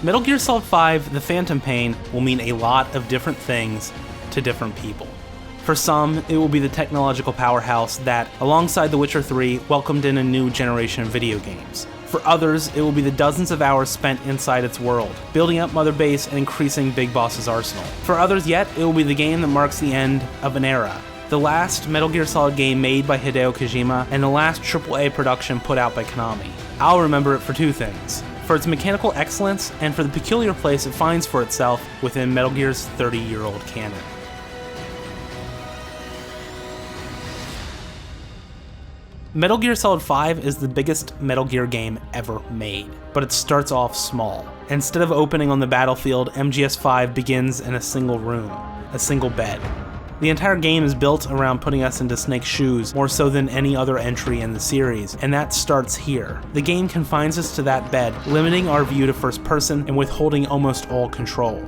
Metal Gear Solid 5: The Phantom Pain will mean a lot of different things to different people. For some, it will be the technological powerhouse that, alongside The Witcher 3, welcomed in a new generation of video games. For others, it will be the dozens of hours spent inside its world, building up Mother Base and increasing Big Boss's arsenal. For others yet, it will be the game that marks the end of an era. The last Metal Gear Solid game made by Hideo Kojima, and the last AAA production put out by Konami. I'll remember it for two things: for its mechanical excellence, and for the peculiar place it finds for itself within Metal Gear's 30-year-old canon. Metal Gear Solid 5 is the biggest Metal Gear game ever made, but it starts off small. Instead of opening on the battlefield, MGS5 begins in a single room, a single bed. The entire game is built around putting us into Snake's shoes, more so than any other entry in the series, and that starts here. The game confines us to that bed, limiting our view to first person and withholding almost all control.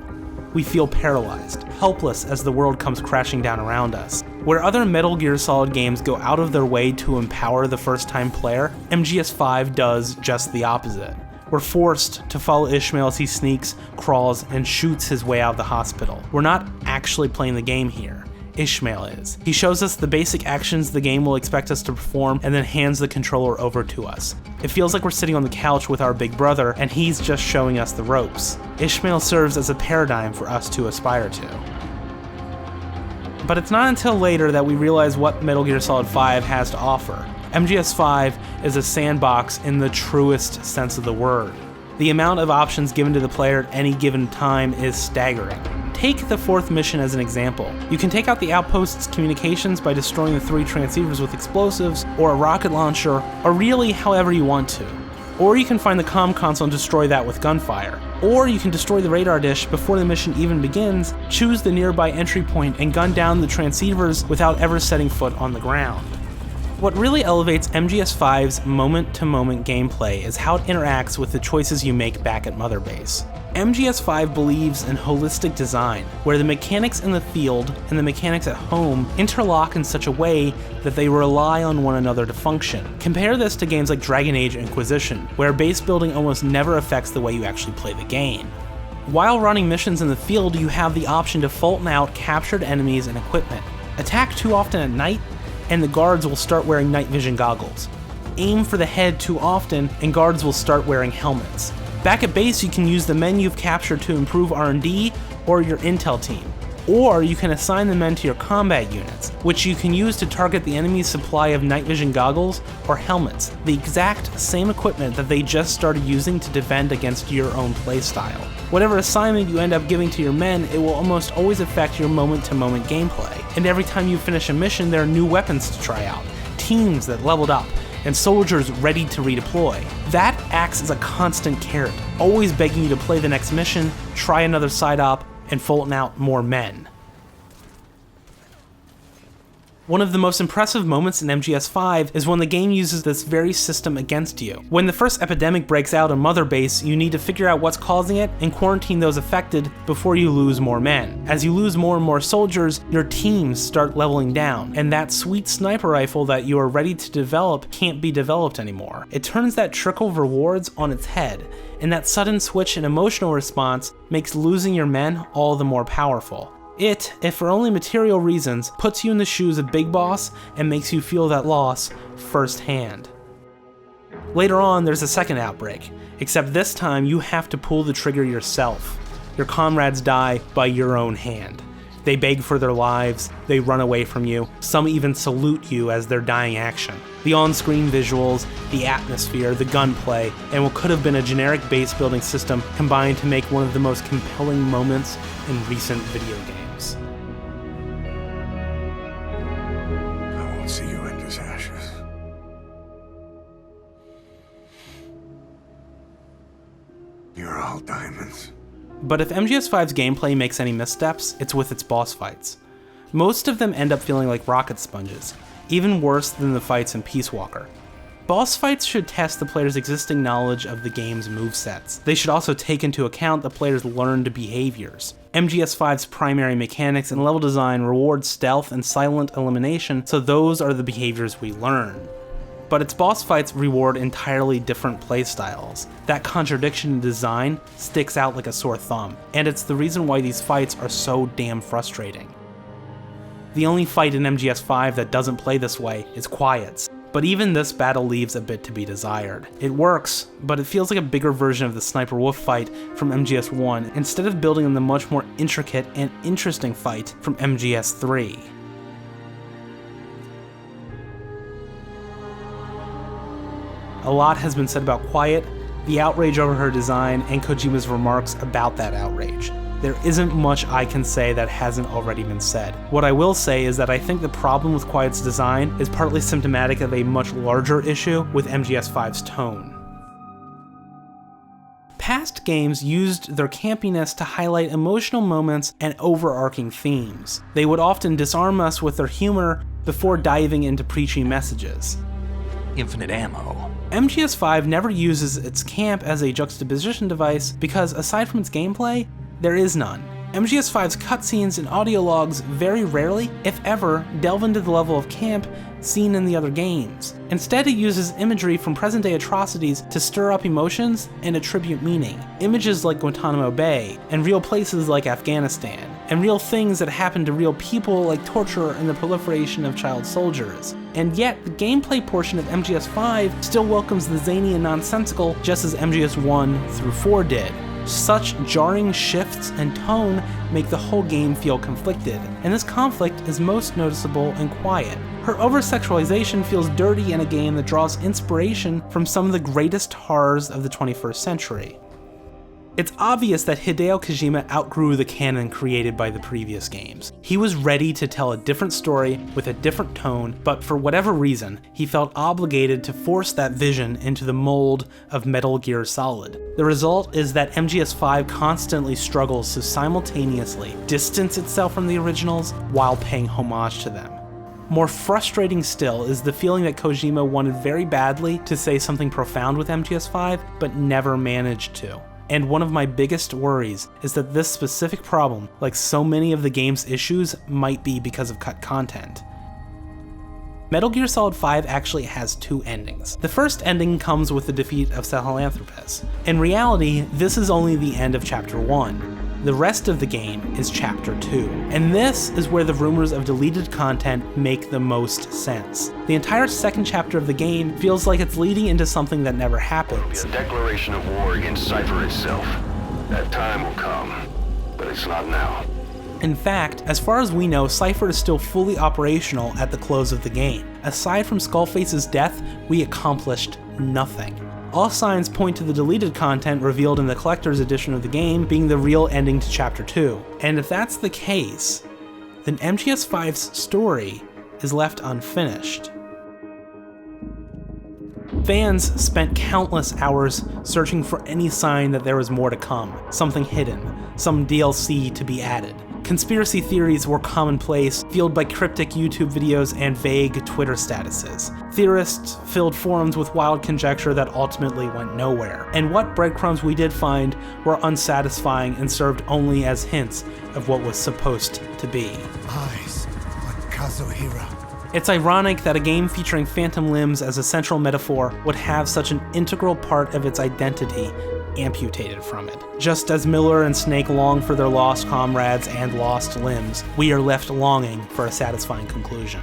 We feel paralyzed, helpless as the world comes crashing down around us. Where other Metal Gear Solid games go out of their way to empower the first-time player, MGS5 does just the opposite. We're forced to follow Ishmael as he sneaks, crawls, and shoots his way out of the hospital. We're not actually playing the game here. Ishmael is. He shows us the basic actions the game will expect us to perform and then hands the controller over to us. It feels like we're sitting on the couch with our big brother and he's just showing us the ropes. Ishmael serves as a paradigm for us to aspire to. But it's not until later that we realize what Metal Gear Solid 5 has to offer. MGS5 is a sandbox in the truest sense of the word. The amount of options given to the player at any given time is staggering. Take the fourth mission as an example. You can take out the outpost's communications by destroying the 3 transceivers with explosives, or a rocket launcher, or really however you want to. Or you can find the comm console and destroy that with gunfire. Or you can destroy the radar dish before the mission even begins, choose the nearby entry point, and gun down the transceivers without ever setting foot on the ground. What really elevates MGS5's moment-to-moment gameplay is how it interacts with the choices you make back at Mother Base. MGS5 believes in holistic design, where the mechanics in the field and the mechanics at home interlock in such a way that they rely on one another to function. Compare this to games like Dragon Age Inquisition, where base building almost never affects the way you actually play the game. While running missions in the field, you have the option to Fulton out captured enemies and equipment. Attack too often at night, and the guards will start wearing night vision goggles. Aim for the head too often, and guards will start wearing helmets. Back at base, you can use the men you've captured to improve R&D or your intel team. Or you can assign the men to your combat units, which you can use to target the enemy's supply of night vision goggles or helmets, the exact same equipment that they just started using to defend against your own playstyle. Whatever assignment you end up giving to your men, it will almost always affect your moment-to-moment gameplay. And every time you finish a mission, there are new weapons to try out, teams that leveled up, and soldiers ready to redeploy. That acts as a constant carrot, always begging you to play the next mission, try another side op, and Fulton out more men. One of the most impressive moments in MGS5 is when the game uses this very system against you. When the first epidemic breaks out on Mother Base, you need to figure out what's causing it and quarantine those affected before you lose more men. As you lose more and more soldiers, your teams start leveling down, and that sweet sniper rifle that you are ready to develop can't be developed anymore. It turns that trickle of rewards on its head, and that sudden switch in emotional response makes losing your men all the more powerful. It, if for only material reasons, puts you in the shoes of Big Boss and makes you feel that loss firsthand. Later on, there's a second outbreak, except this time you have to pull the trigger yourself. Your comrades die by your own hand. They beg for their lives, they run away from you, some even salute you as their dying action. The on-screen visuals, the atmosphere, the gunplay, and what could have been a generic base building system combined to make one of the most compelling moments in recent video games. I won't see you in his ashes. You're all diamonds. But if MGS5's gameplay makes any missteps, it's with its boss fights. Most of them end up feeling like rocket sponges, even worse than the fights in Peace Walker. Boss fights should test the player's existing knowledge of the game's movesets. They should also take into account the player's learned behaviors. MGS5's primary mechanics and level design reward stealth and silent elimination, so those are the behaviors we learn. but its boss fights reward entirely different playstyles. That contradiction in design sticks out like a sore thumb, and it's the reason why these fights are so damn frustrating. The only fight in MGS5 that doesn't play this way is Quiet's, but even this battle leaves a bit to be desired. It works, but it feels like a bigger version of the Sniper Wolf fight from MGS1 instead of building on the much more intricate and interesting fight from MGS3. A lot has been said about Quiet, the outrage over her design, and Kojima's remarks about that outrage. There isn't much I can say that hasn't already been said. What I will say is that I think the problem with Quiet's design is partly symptomatic of a much larger issue with MGS5's tone. Past games used their campiness to highlight emotional moments and overarching themes. They would often disarm us with their humor before diving into preachy messages. Infinite ammo. MGS5 never uses its camp as a juxtaposition device because, aside from its gameplay, there is none. MGS5's cutscenes and audio logs very rarely, if ever, delve into the level of camp seen in the other games. Instead, it uses imagery from present-day atrocities to stir up emotions and attribute meaning. Images like Guantanamo Bay, and real places like Afghanistan, and real things that happen to real people like torture and the proliferation of child soldiers. And yet, the gameplay portion of MGS5 still welcomes the zany and nonsensical just as MGS1 through 4 did. Such jarring shifts and tone make the whole game feel conflicted, and this conflict is most noticeable in Quiet. Her over-sexualization feels dirty in a game that draws inspiration from some of the greatest horrors of the 21st century. It's obvious that Hideo Kojima outgrew the canon created by the previous games. He was ready to tell a different story with a different tone, but for whatever reason, he felt obligated to force that vision into the mold of Metal Gear Solid. The result is that MGS5 constantly struggles to simultaneously distance itself from the originals while paying homage to them. More frustrating still is the feeling that Kojima wanted very badly to say something profound with MGS5, but never managed to. And one of my biggest worries is that this specific problem, like so many of the game's issues, might be because of cut content. Metal Gear Solid 5 actually has 2 endings. The first ending comes with the defeat of Sahelanthropus. In reality, this is only the end of Chapter 1. The rest of the game is Chapter 2, and this is where the rumors of deleted content make the most sense. The entire second chapter of the game feels like it's leading into something that never happens. It'll be a declaration of war against Cypher itself. That time will come, but it's not now. In fact, as far as we know, Cypher is still fully operational at the close of the game. Aside from Skullface's death, we accomplished nothing. All signs point to the deleted content revealed in the collector's edition of the game being the real ending to Chapter 2. And if that's the case, then MGS5's story is left unfinished. Fans spent countless hours searching for any sign that there was more to come, something hidden, some DLC to be added. Conspiracy theories were commonplace, fueled by cryptic YouTube videos and vague Twitter statuses. Theorists filled forums with wild conjecture that ultimately went nowhere, and what breadcrumbs we did find were unsatisfying and served only as hints of what was supposed to be. Eyes like Kazuhira. It's ironic that a game featuring phantom limbs as a central metaphor would have such an integral part of its identity amputated from it. Just as Miller and Snake long for their lost comrades and lost limbs, we are left longing for a satisfying conclusion.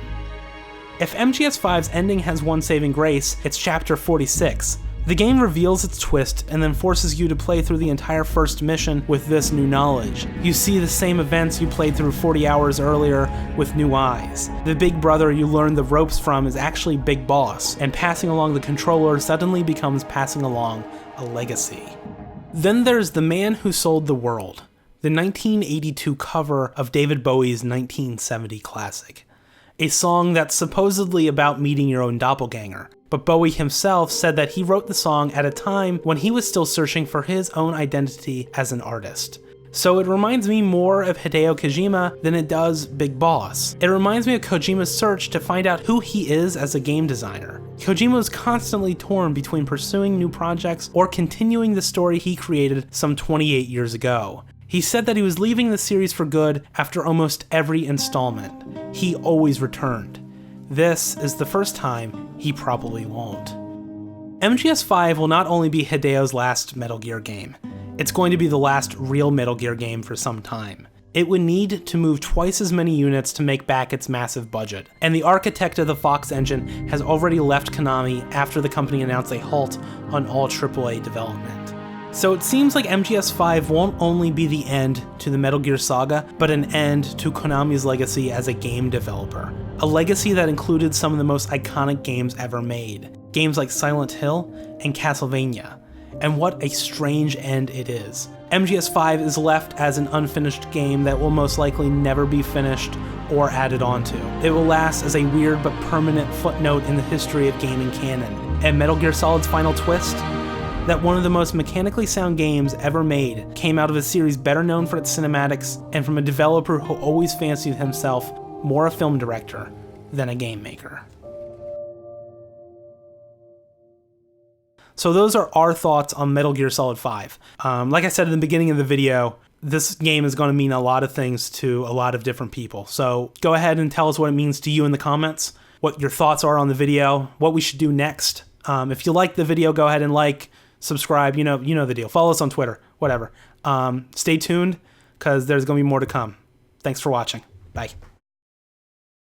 If MGS5's ending has one saving grace, it's Chapter 46. The game reveals its twist and then forces you to play through the entire first mission with this new knowledge. You see the same events you played through 40 hours earlier with new eyes. The big brother you learned the ropes from is actually Big Boss, and passing along the controller suddenly becomes passing along a legacy. Then there's The Man Who Sold the World, the 1982 cover of David Bowie's 1970 classic. A song that's supposedly about meeting your own doppelganger, but Bowie himself said that he wrote the song at a time when he was still searching for his own identity as an artist. So it reminds me more of Hideo Kojima than it does Big Boss. It reminds me of Kojima's search to find out who he is as a game designer. Kojima was constantly torn between pursuing new projects or continuing the story he created some 28 years ago. He said that he was leaving the series for good after almost every installment. He always returned. this is the first time he probably won't. MGS5 will not only be Hideo's last Metal Gear game, it's going to be the last real Metal Gear game for some time. It would need to move twice as many units to make back its massive budget, and the architect of the Fox engine has already left Konami after the company announced a halt on all AAA development. So it seems like MGS5 won't only be the end to the Metal Gear saga, but an end to Konami's legacy as a game developer. A legacy that included some of the most iconic games ever made. Games like Silent Hill and Castlevania. And what a strange end it is. MGS5 is left as an unfinished game that will most likely never be finished or added onto. It will last as a weird but permanent footnote in the history of gaming canon. And Metal Gear Solid's final twist? That one of the most mechanically sound games ever made came out of a series better known for its cinematics and from a developer who always fancied himself more a film director than a game maker. So those are our thoughts on Metal Gear Solid 5. Like I said in the beginning of the video, this game is going to mean a lot of things to a lot of different people. So go ahead and tell us what it means to you in the comments, what your thoughts are on the video, what we should do next. If you like the video, go ahead and like, subscribe, you know the deal. Follow us on Twitter, whatever. Stay tuned, because there's going to be more to come. Thanks for watching. Bye.